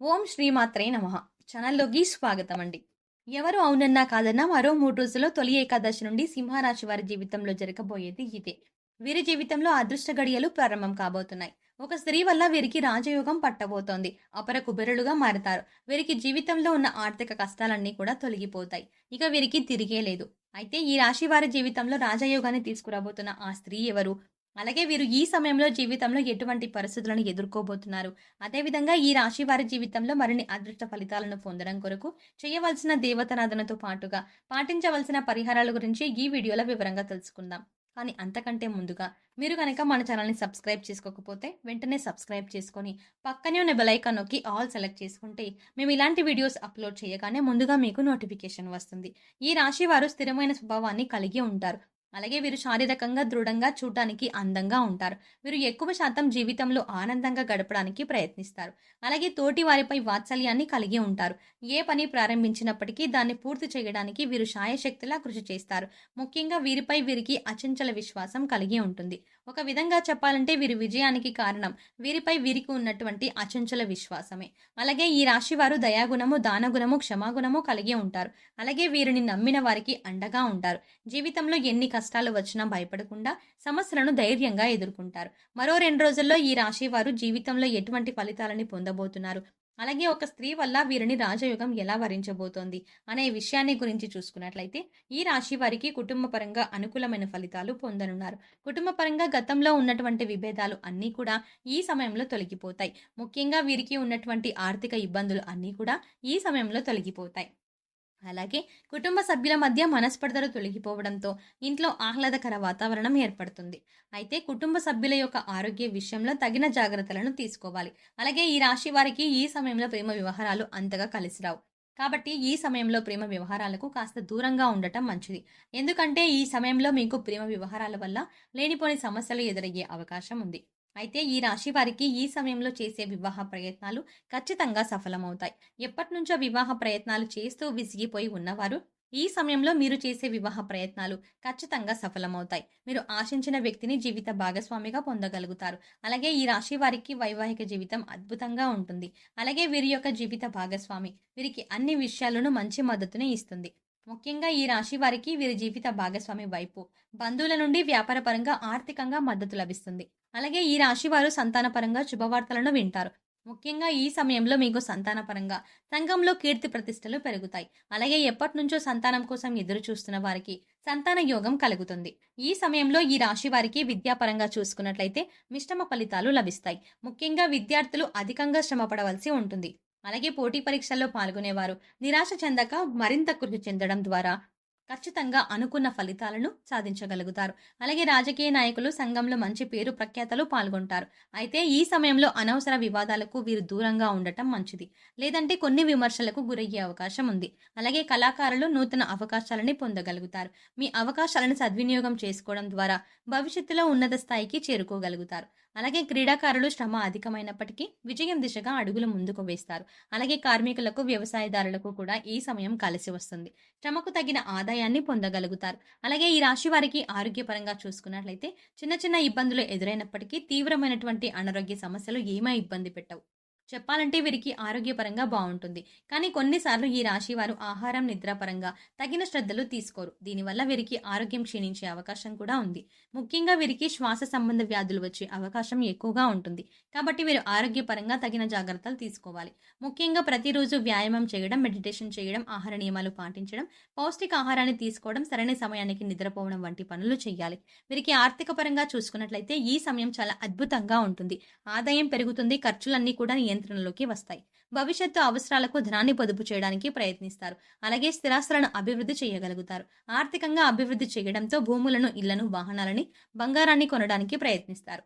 ఓం శ్రీమాత్రే నమః. ఛానల్లోకి స్వాగతం అండి. ఎవరు అవునన్నా కాదన్నా మరో 3 రోజుల్లో తొలి ఏకాదశి నుండి సింహరాశి వారి జీవితంలో జరగబోయేది ఇదే. వీరి జీవితంలో అదృష్ట గడియలు ప్రారంభం కాబోతున్నాయి. ఒక స్త్రీ వల్ల వీరికి రాజయోగం పట్టబోతోంది. అపర కుబేరులుగా మారతారు. వీరికి జీవితంలో ఉన్న ఆర్థిక కష్టాలన్నీ కూడా తొలగిపోతాయి. ఇక వీరికి తిరిగే లేదు. అయితే ఈ రాశి వారి జీవితంలో రాజయోగాన్ని తీసుకురాబోతున్న ఆ స్త్రీ ఎవరు? అలాగే వీరు ఈ సమయంలో జీవితంలో ఎటువంటి పరిస్థితులను ఎదుర్కోబోతున్నారు? అదేవిధంగా ఈ రాశి వారి జీవితంలో మరిన్ని అదృష్ట ఫలితాలను పొందడం కొరకు చేయవలసిన దేవతారాధనతో పాటుగా పాటించవలసిన పరిహారాల గురించి ఈ వీడియోలో వివరంగా తెలుసుకుందాం. కానీ అంతకంటే ముందుగా మీరు కనుక మన ఛానల్‌ని సబ్స్క్రైబ్ చేసుకోకపోతే వెంటనే సబ్స్క్రైబ్ చేసుకొని పక్కనే ఉన్న బెల్ ఐకాన్ నొక్కి ఆల్ సెలెక్ట్ చేసుకుంటే మేము ఇలాంటి వీడియోస్ అప్‌లోడ్ చేయగానే ముందుగా మీకు నోటిఫికేషన్ వస్తుంది. ఈ రాశి వారు స్థిరమైన స్వభావాన్ని కలిగి ఉంటారు. అలాగే వీరు శారీరకంగా దృఢంగా చూడటానికి అందంగా ఉంటారు. వీరు ఎక్కువ శాతం జీవితంలో ఆనందంగా గడపడానికి ప్రయత్నిస్తారు. అలాగే తోటి వారిపై వాత్సల్యాన్ని కలిగి ఉంటారు. ఏ పని ప్రారంభించినప్పటికీ దాన్ని పూర్తి చేయడానికి వీరు శాయశక్తులా కృషి చేస్తారు. ముఖ్యంగా వీరిపై వీరికి అచంచల విశ్వాసం కలిగి ఉంటుంది. ఒక విధంగా చెప్పాలంటే వీరి విజయానికి కారణం వీరిపై వీరికి ఉన్నటువంటి అచంచల విశ్వాసమే. అలాగే ఈ రాశి వారు దయాగుణము, దానగుణము, క్షమాగుణము కలిగి ఉంటారు. అలాగే వీరిని నమ్మిన వారికి అండగా ఉంటారు. జీవితంలో ఎన్ని కష్టాలు వచ్చినా భయపడకుండా సమస్యలను ధైర్యంగా ఎదుర్కొంటారు. మరో 2 రోజుల్లో ఈ రాశి వారు జీవితంలో ఎటువంటి ఫలితాలని పొందబోతున్నారు? అలాగే ఒక స్త్రీ వల్ల వీరిని రాజయోగం ఎలా వరించబోతోంది అనే విషయాన్ని గురించి చూసుకున్నట్లయితే ఈ రాశి వారికి కుటుంబ పరంగా అనుకూలమైన ఫలితాలు పొందనున్నారు. కుటుంబ పరంగా గతంలో ఉన్నటువంటి విభేదాలు అన్నీ కూడా ఈ సమయంలో తొలగిపోతాయి. ముఖ్యంగా వీరికి ఉన్నటువంటి ఆర్థిక ఇబ్బందులు అన్నీ కూడా ఈ సమయంలో తొలగిపోతాయి. అలాగే కుటుంబ సభ్యుల మధ్య మనస్పర్ధలు తొలగిపోవడంతో ఇంట్లో ఆహ్లాదకర వాతావరణం ఏర్పడుతుంది. అయితే కుటుంబ సభ్యుల యొక్క ఆరోగ్య విషయంలో తగిన జాగ్రత్తలను తీసుకోవాలి. అలాగే ఈ రాశి వారికి ఈ సమయంలో ప్రేమ వ్యవహారాలు అంతగా కలిసిరావు. కాబట్టి ఈ సమయంలో ప్రేమ వ్యవహారాలకు కాస్త దూరంగా ఉండటం మంచిది. ఎందుకంటే ఈ సమయంలో మీకు ప్రేమ వ్యవహారాల వల్ల లేనిపోని సమస్యలు ఎదురయ్యే అవకాశం ఉంది. అయితే ఈ రాశి వారికి ఈ సమయంలో చేసే వివాహ ప్రయత్నాలు ఖచ్చితంగా సఫలమవుతాయి. ఎప్పటినుంచో వివాహ ప్రయత్నాలు చేస్తూ విసిగిపోయి ఉన్నవారు ఈ సమయంలో మీరు చేసే వివాహ ప్రయత్నాలు ఖచ్చితంగా సఫలమవుతాయి. మీరు ఆశించిన వ్యక్తిని జీవిత భాగస్వామిగా పొందగలుగుతారు. అలాగే ఈ రాశి వారికి వైవాహిక జీవితం అద్భుతంగా ఉంటుంది. అలాగే వీరి యొక్క జీవిత భాగస్వామి వీరికి అన్ని విషయాలను మంచి మద్దతుని ఇస్తుంది. ముఖ్యంగా ఈ రాశి వారికి వీరి జీవిత భాగస్వామి వైపు బంధువుల నుండి వ్యాపారపరంగా ఆర్థికంగా మద్దతు లభిస్తుంది. అలాగే ఈ రాశి వారు సంతానపరంగా శుభవార్తలను వింటారు. ముఖ్యంగా ఈ సమయంలో మీకు సంతానపరంగా సంఘంలో కీర్తి ప్రతిష్టలు పెరుగుతాయి. అలాగే ఎప్పటినుంచో సంతానం కోసం ఎదురు చూస్తున్న వారికి సంతాన యోగం కలుగుతుంది. ఈ సమయంలో ఈ రాశి వారికి విద్యాపరంగా చూసుకున్నట్లయితే మిశ్రమ ఫలితాలు లభిస్తాయి. ముఖ్యంగా విద్యార్థులు అధికంగా శ్రమ పడవలసి ఉంటుంది. అలాగే పోటీ పరీక్షల్లో పాల్గొనేవారు నిరాశ చెందక మరింత కృషి చెందడం ద్వారా ఖచ్చితంగా అనుకున్న ఫలితాలను సాధించగలుగుతారు. అలాగే రాజకీయ నాయకులు సంఘంలో మంచి పేరు ప్రఖ్యాతలు పాల్గొంటారు. అయితే ఈ సమయంలో అనవసర వివాదాలకు వీరు దూరంగా ఉండటం మంచిది. లేదంటే కొన్ని విమర్శలకు గురయ్యే అవకాశం ఉంది. అలాగే కళాకారులు నూతన అవకాశాలని పొందగలుగుతారు. మీ అవకాశాలను సద్వినియోగం చేసుకోవడం ద్వారా భవిష్యత్తులో ఉన్నత స్థాయికి చేరుకోగలుగుతారు. అలాగే క్రీడాకారులు శ్రమ అధికమైనప్పటికీ విజయం దిశగా అడుగులు ముందుకు వేస్తారు. అలాగే కార్మికులకు, వ్యవసాయదారులకు కూడా ఈ సమయం కలిసి వస్తుంది. శ్రమకు తగిన ఆదాయాన్ని పొందగలుగుతారు. అలాగే ఈ రాశి వారికి ఆరోగ్యపరంగా చూసుకున్నట్లయితే చిన్న చిన్న ఇబ్బందులు ఎదురైనప్పటికీ తీవ్రమైనటువంటి అనారోగ్య సమస్యలు ఏమీ ఇబ్బంది పెట్టవు. చెప్పాలంటే వీరికి ఆరోగ్యపరంగా బాగుంటుంది. కానీ కొన్నిసార్లు ఈ రాశి వారు ఆహారం, నిద్ర పరంగా తగిన శ్రద్ధలు తీసుకోరు. దీనివల్ల వీరికి ఆరోగ్యం క్షీణించే అవకాశం కూడా ఉంది. ముఖ్యంగా వీరికి శ్వాస సంబంధ వ్యాధులు వచ్చే అవకాశం ఎక్కువగా ఉంటుంది. కాబట్టి వీరు ఆరోగ్యపరంగా తగిన జాగ్రత్తలు తీసుకోవాలి. ముఖ్యంగా ప్రతిరోజు వ్యాయామం చేయడం, మెడిటేషన్ చేయడం, ఆహార నియమాలు పాటించడం, పౌష్టిక ఆహారాన్ని తీసుకోవడం, సరైన సమయానికి నిద్రపోవడం వంటి పనులు చేయాలి. వీరికి ఆర్థిక పరంగా చూసుకున్నట్లయితే ఈ సమయం చాలా అద్భుతంగా ఉంటుంది. ఆదాయం పెరుగుతుంది. ఖర్చులన్నీ కూడా నియంత్రణలోకి వస్తాయి. భవిష్యత్తు అవసరాలకు ధనాన్ని పొదుపు చేయడానికి ప్రయత్నిస్తారు. అలాగే స్థిరాస్తులను అభివృద్ధి చేయగలుగుతారు. ఆర్థికంగా అభివృద్ధి చేయడంతో భూములను, ఇళ్లను, వాహనాలని, బంగారాన్ని కొనడానికి ప్రయత్నిస్తారు.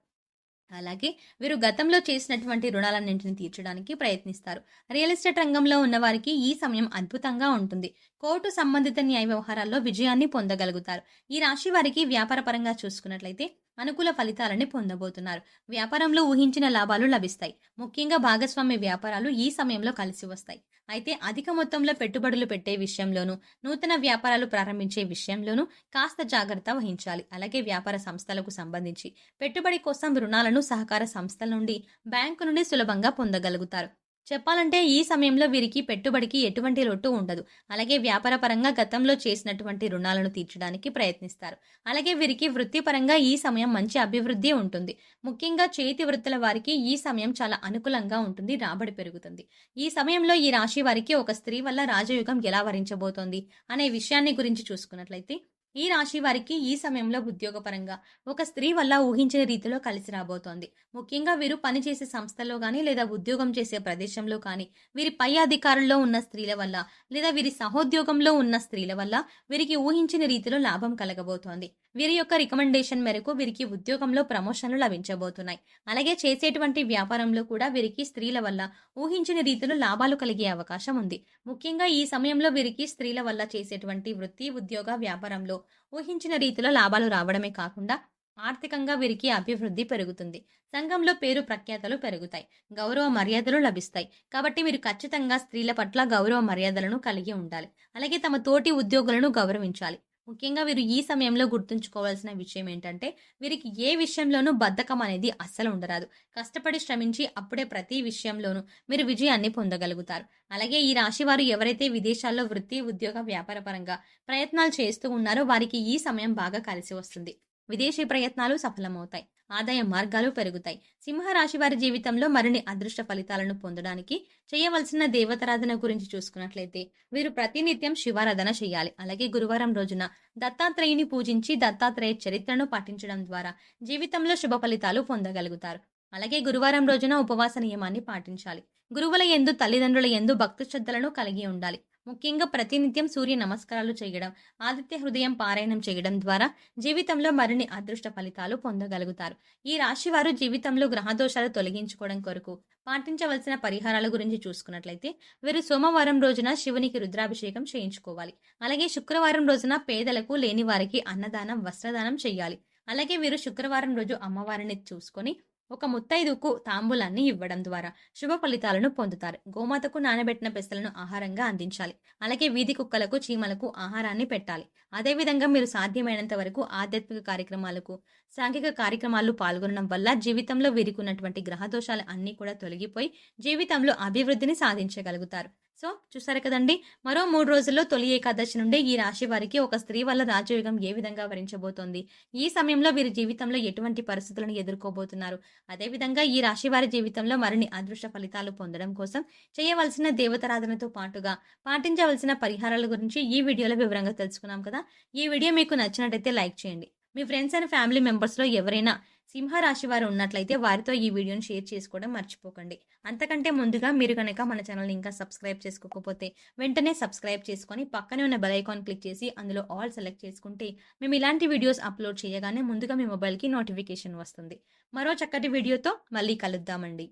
అలాగే వీరు గతంలో చేసినటువంటి రుణాలన్నింటిని తీర్చడానికి ప్రయత్నిస్తారు. రియల్ ఎస్టేట్ రంగంలో ఉన్నవారికి ఈ సమయం అద్భుతంగా ఉంటుంది. కోర్టు సంబంధిత న్యాయ వ్యవహారాల్లో విజయాన్ని పొందగలుగుతారు. ఈ రాశి వారికి వ్యాపార పరంగా చూసుకున్నట్లయితే అనుకూల ఫలితాలని పొందబోతున్నారు. వ్యాపారంలో ఊహించిన లాభాలు లభిస్తాయి. ముఖ్యంగా భాగస్వామ్య వ్యాపారాలు ఈ సమయంలో కలిసి వస్తాయి. అయితే అధిక మొత్తంలో పెట్టుబడులు పెట్టే విషయంలోనూ, నూతన వ్యాపారాలు ప్రారంభించే విషయంలోనూ కాస్త జాగ్రత్త వహించాలి. అలాగే వ్యాపార సంస్థలకు సంబంధించి పెట్టుబడి కోసం రుణాలను సహకార సంస్థల నుండి, బ్యాంకు నుండి సులభంగా పొందగలుగుతారు. చెప్పాలంటే ఈ సమయంలో వీరికి పెట్టుబడికి ఎటువంటి లోటు ఉండదు. అలాగే వ్యాపార పరంగా గతంలో చేసినటువంటి రుణాలను తీర్చడానికి ప్రయత్నిస్తారు. అలాగే వీరికి వృత్తిపరంగా ఈ సమయం మంచి అభివృద్ధి ఉంటుంది. ముఖ్యంగా చేతి వృత్తుల వారికి ఈ సమయం చాలా అనుకూలంగా ఉంటుంది. రాబడి పెరుగుతుంది. ఈ సమయంలో ఈ రాశి వారికి ఒక స్త్రీ వల్ల రాజయోగం ఎలా వరించబోతోంది అనే విషయాన్ని గురించి చూసుకున్నట్లయితే ఈ రాశి వారికి ఈ సమయంలో ఉద్యోగపరంగా ఒక స్త్రీ వల్ల ఊహించిన రీతిలో కలిసి రాబోతోంది. ముఖ్యంగా వీరు పనిచేసే సంస్థల్లో గానీ లేదా ఉద్యోగం చేసే ప్రదేశంలో కానీ వీరి పై అధికారుల్లో ఉన్న స్త్రీల వల్ల లేదా వీరి సహోద్యోగంలో ఉన్న స్త్రీల వల్ల వీరికి ఊహించిన రీతిలో లాభం కలగబోతోంది. వీరి యొక్క రికమెండేషన్ మేరకు వీరికి ఉద్యోగంలో ప్రమోషన్లు లభించబోతున్నాయి. అలాగే చేసేటువంటి వ్యాపారంలో కూడా వీరికి స్త్రీల వల్ల ఊహించిన రీతిలో లాభాలు కలిగే అవకాశం ఉంది. ముఖ్యంగా ఈ సమయంలో వీరికి స్త్రీల వల్ల చేసేటువంటి వృత్తి, ఉద్యోగ, వ్యాపారంలో ఊహించిన రీతిలో లాభాలు రావడమే కాకుండా ఆర్థికంగా వీరికి అభివృద్ధి పెరుగుతుంది. సంఘంలో పేరు ప్రఖ్యాతలు పెరుగుతాయి. గౌరవ మర్యాదలు లభిస్తాయి. కాబట్టి మీరు ఖచ్చితంగా స్త్రీల పట్ల గౌరవ మర్యాదలను కలిగి ఉండాలి. అలాగే తమ తోటి ఉద్యోగులను గౌరవించాలి. ముఖ్యంగా వీరు ఈ సమయంలో గుర్తుంచుకోవాల్సిన విషయం ఏంటంటే వీరికి ఏ విషయంలోనూ బద్ధకం అనేది అస్సలు ఉండరాదు. కష్టపడి శ్రమించి అప్పుడే ప్రతి విషయంలోనూ మీరు విజయాన్ని పొందగలుగుతారు. అలాగే ఈ రాశి వారు ఎవరైతే విదేశాల్లో వృత్తి, ఉద్యోగ, వ్యాపార పరంగా ప్రయత్నాలు చేస్తూ ఉన్నారో వారికి ఈ సమయం బాగా కలిసి వస్తుంది. విదేశీ ప్రయత్నాలు సఫలమవుతాయి. ఆదాయ మార్గాలు పెరుగుతాయి. సింహరాశి వారి జీవితంలో మరిన్ని అదృష్ట ఫలితాలను పొందడానికి చేయవలసిన దేవతారాధన గురించి చూసుకున్నట్లయితే వీరు ప్రతినిత్యం శివారాధన చేయాలి. అలాగే గురువారం రోజున దత్తాత్రేయుని పూజించి దత్తాత్రేయ చరిత్రను పఠించడం ద్వారా జీవితంలో శుభ ఫలితాలు పొందగలుగుతారు. అలాగే గురువారం రోజున ఉపవాస నియమాన్ని పాటించాలి. గురువుల యందు, తల్లిదండ్రుల యందు భక్తి శ్రద్ధలను కలిగి ఉండాలి. ముఖ్యంగా ప్రతినిత్యం సూర్య నమస్కారాలు చేయడం, ఆదిత్య హృదయం పారాయణం చేయడం ద్వారా జీవితంలో మరిన్ని అదృష్ట ఫలితాలు పొందగలుగుతారు. ఈ రాశి వారు జీవితంలో గ్రహదోషాలు తొలగించుకోవడం కొరకు పాటించవలసిన పరిహారాల గురించి చూసుకున్నట్లయితే వీరు సోమవారం రోజున శివునికి రుద్రాభిషేకం చేయించుకోవాలి. అలాగే శుక్రవారం రోజున పేదలకు, లేని వారికి అన్నదానం, వస్త్రదానం చేయాలి. అలాగే వీరు శుక్రవారం రోజు అమ్మవారిని చూసుకొని ఒక ముత్తైదుకు తాంబూలాన్ని ఇవ్వడం ద్వారా శుభ ఫలితాలను పొందుతారు. గోమాతకు నానబెట్టిన పెసలను ఆహారంగా అందించాలి. అలాగే వీధి కుక్కలకు, చీమలకు ఆహారాన్ని పెట్టాలి. అదేవిధంగా మీరు సాధ్యమైనంత వరకు ఆధ్యాత్మిక కార్యక్రమాలకు, సాంఘిక కార్యక్రమాల్లో పాల్గొనడం వల్ల జీవితంలో వీరికున్నటువంటి గ్రహదోషాలు అన్నీ కూడా తొలగిపోయి జీవితంలో అభివృద్ధిని సాధించగలుగుతారు. సో చూసారు కదండి, మరో 3 రోజుల్లో తొలి ఏకాదశి నుండి ఈ రాశి వారికి ఒక స్త్రీ వల్ల రాజయోగం ఏ విధంగా వరించబోతోంది, ఈ సమయంలో వీరి జీవితంలో ఎటువంటి పరిస్థితులను ఎదుర్కోబోతున్నారు, అదేవిధంగా ఈ రాశి వారి జీవితంలో మరిన్ని అదృష్ట ఫలితాలు పొందడం కోసం చేయవలసిన దేవతారాధనతో పాటుగా పాటించవలసిన పరిహారాల గురించి ఈ వీడియోలో వివరంగా తెలుసుకున్నాం కదా. ఈ వీడియో మీకు నచ్చినట్టయితే లైక్ చేయండి. మీ ఫ్రెండ్స్ అండ్ ఫ్యామిలీ మెంబర్స్లో ఎవరైనా సింహరాశి వారు ఉన్నట్లయితే వారితో ఈ వీడియోని షేర్ చేసుకోవడం మర్చిపోకండి. అంతకంటే ముందుగా మీరు కనుక మన ఛానల్ని ఇంకా సబ్స్క్రైబ్ చేసుకోకపోతే వెంటనే సబ్స్క్రైబ్ చేసుకొని పక్కనే ఉన్న బెల్ ఐకాన్ క్లిక్ చేసి అందులో ఆల్ సెలెక్ట్ చేసుకుంటే మేము ఇలాంటి వీడియోస్ అప్లోడ్ చేయగానే ముందుగా మీ మొబైల్కి నోటిఫికేషన్ వస్తుంది. మరో చక్కటి వీడియోతో మళ్ళీ కలుద్దామండి.